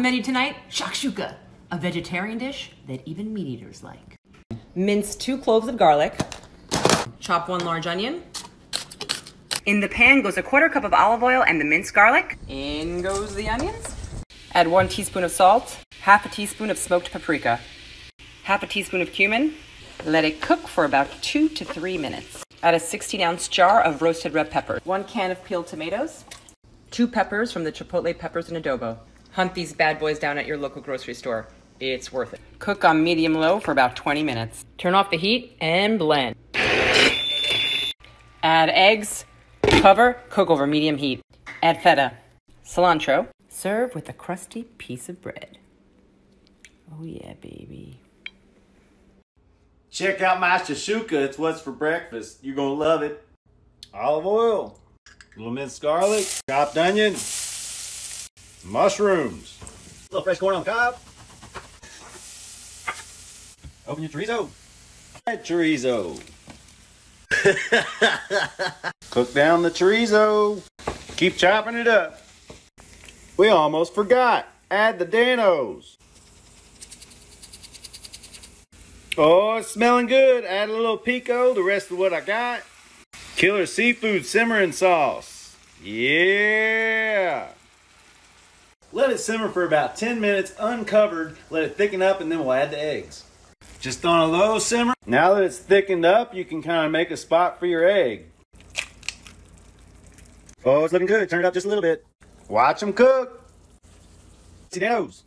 menu tonight? Shakshuka, a vegetarian dish that even meat eaters like. Mince 2 cloves of garlic. Chop 1 large onion. In the pan goes 1/4 cup of olive oil and the minced garlic. In goes the onions. Add 1 teaspoon of salt, 1/2 teaspoon of smoked paprika, 1/2 teaspoon of cumin. Let it cook for about 2 to 3 minutes. Add a 16-ounce jar of roasted red peppers, 1 can of peeled tomatoes, 2 peppers from the Chipotle peppers and adobo. Hunt these bad boys down at your local grocery store. It's worth it. Cook on medium-low for about 20 minutes. Turn off the heat and blend. Add eggs, cover, cook over medium heat. Add feta, cilantro. Serve with a crusty piece of bread. Oh yeah, baby. Check out my Shakshuka. It's what's for breakfast. You're going to love it. Olive oil, a little minced garlic, chopped onion, mushrooms, a little fresh corn on the cob. Open your chorizo. Add chorizo. Cook down the chorizo. Keep chopping it up. We almost forgot. Add the Danos. Oh, it's smelling good. Add a little pico, the rest of what I got. Killer seafood simmering sauce. Yeah. Let it simmer for about 10 minutes uncovered. Let it thicken up and then we'll add the eggs. Just on a low simmer. Now that it's thickened up, you can kind of make a spot for your egg. Oh, it's looking good. Turn it up just a little bit. Watch them cook. See those.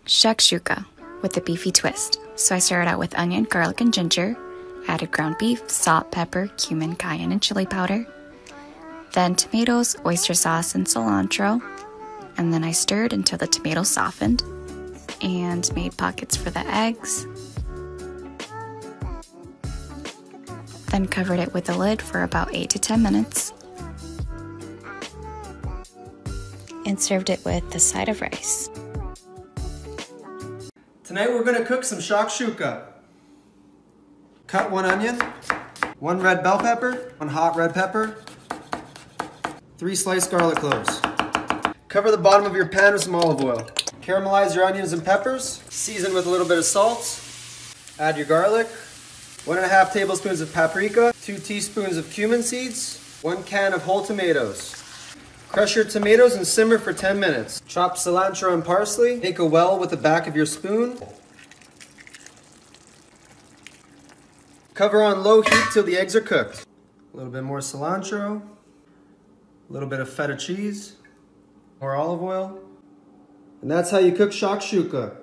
Shakshuka with a beefy twist. So I started out with onion, garlic, and ginger, added ground beef, salt, pepper, cumin, cayenne, and chili powder, then tomatoes, oyster sauce, and cilantro, and then I stirred until the tomatoes softened and made pockets for the eggs, then covered it with a lid for about 8 to 10 minutes and served it with a side of rice. Tonight we're going to cook some shakshuka. Cut 1 onion, 1 red bell pepper, 1 hot red pepper, 3 sliced garlic cloves. Cover the bottom of your pan with some olive oil. Caramelize your onions and peppers. Season with a little bit of salt. Add your garlic. 1.5 tablespoons of paprika, 2 teaspoons of cumin seeds, 1 can of whole tomatoes. Crush your tomatoes and simmer for 10 minutes. Chop cilantro and parsley. Make a well with the back of your spoon. Cover on low heat till the eggs are cooked. A little bit more cilantro. A little bit of feta cheese. More olive oil. And that's how you cook shakshuka.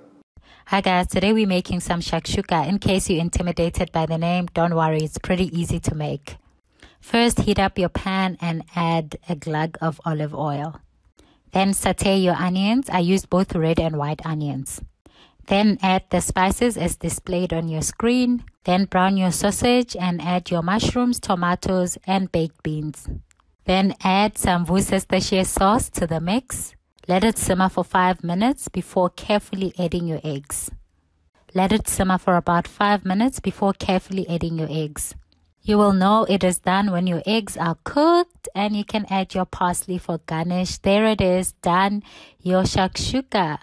Hi guys, today we're making some shakshuka. In case you're intimidated by the name, don't worry, it's pretty easy to make. First, heat up your pan and add a glug of olive oil. Then saute your onions. I used both red and white onions. Then add the spices as displayed on your screen. Then brown your sausage and add your mushrooms, tomatoes, and baked beans. Then add some Worcestershire sauce to the mix. Let it simmer for 5 minutes before carefully adding your eggs. Let it simmer for about 5 minutes before carefully adding your eggs. You will know it is done when your eggs are cooked and you can add your parsley for garnish. There it is, done, your shakshuka.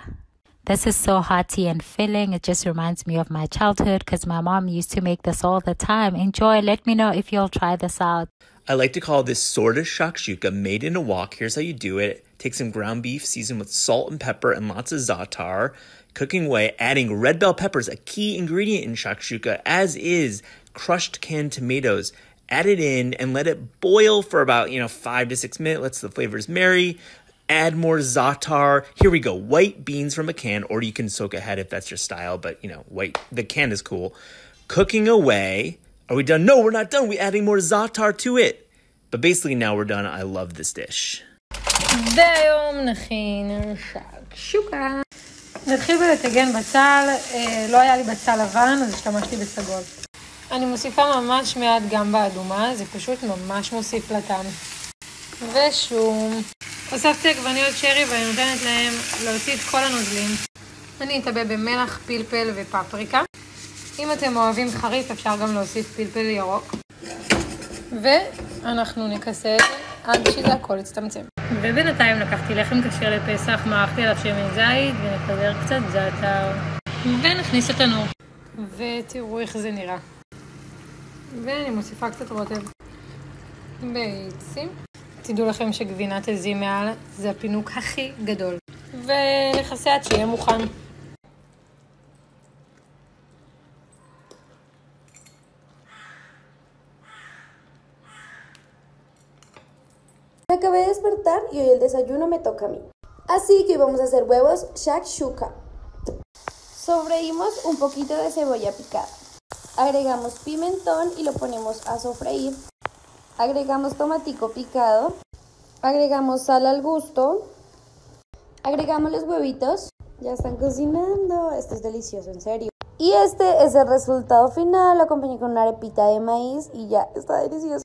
This is so hearty and filling. It just reminds me of my childhood because my mom used to make this all the time. Enjoy. Let me know if you'll try this out. I like to call this sort of shakshuka made in a wok. Here's how you do it. Take some ground beef, seasoned with salt and pepper and lots of za'atar. Cooking away, adding red bell peppers, a key ingredient in shakshuka, as is crushed canned tomatoes. Add it in and let it boil for about 5 to 6 minutes. Lets the flavors marry. Add more za'atar. Here we go. White beans from a can, or you can soak ahead if that's your style. But white. The can is cool. Cooking away. Are we done? No, we're not done. We're adding more za'atar to it. But basically now we're done. I love this dish. והיום נכין שקשוקה. נתחיל בלטגן בצל. לא היה לי בצל לבן, אז השתמשתי בסגול. אני מוסיפה ממש מעט גם באדומה, זה פשוט ממש מוסיף לטעם. ושום. הוספתי עגבניות שרי ואני נותנת להם להוציא את כל הנוזלים. אני אטבע במלח, פלפל ופפריקה. אם אתם אוהבים חריף אפשר גם להוסיף פלפל ירוק. ואנחנו נכסה את זה עד שזה הכל יצטמצם. ובינתיים לקחתי לחם כשר לפסח, מערכתי עליו שמן זית ונפזר קצת זעתר ונכניס לתנור. ותראו איך זה נראה. ואני מוסיפה קצת רוטב. ביצים. תדעו לכם שגבינת עזים מעל זה הפינוק הכי גדול. ונכסה עד שיהיה מוכן. Me acabé de despertar y hoy el desayuno me toca a mí. Así que hoy vamos a hacer huevos shakshuka. Sofreímos un poquito de cebolla picada. Agregamos pimentón y lo ponemos a sofreír. Agregamos tomatico picado. Agregamos sal al gusto. Agregamos los huevitos. Ya están cocinando. Esto es delicioso, en serio. Y este es el resultado final. Lo acompañé con una arepita de maíz y ya está delicioso.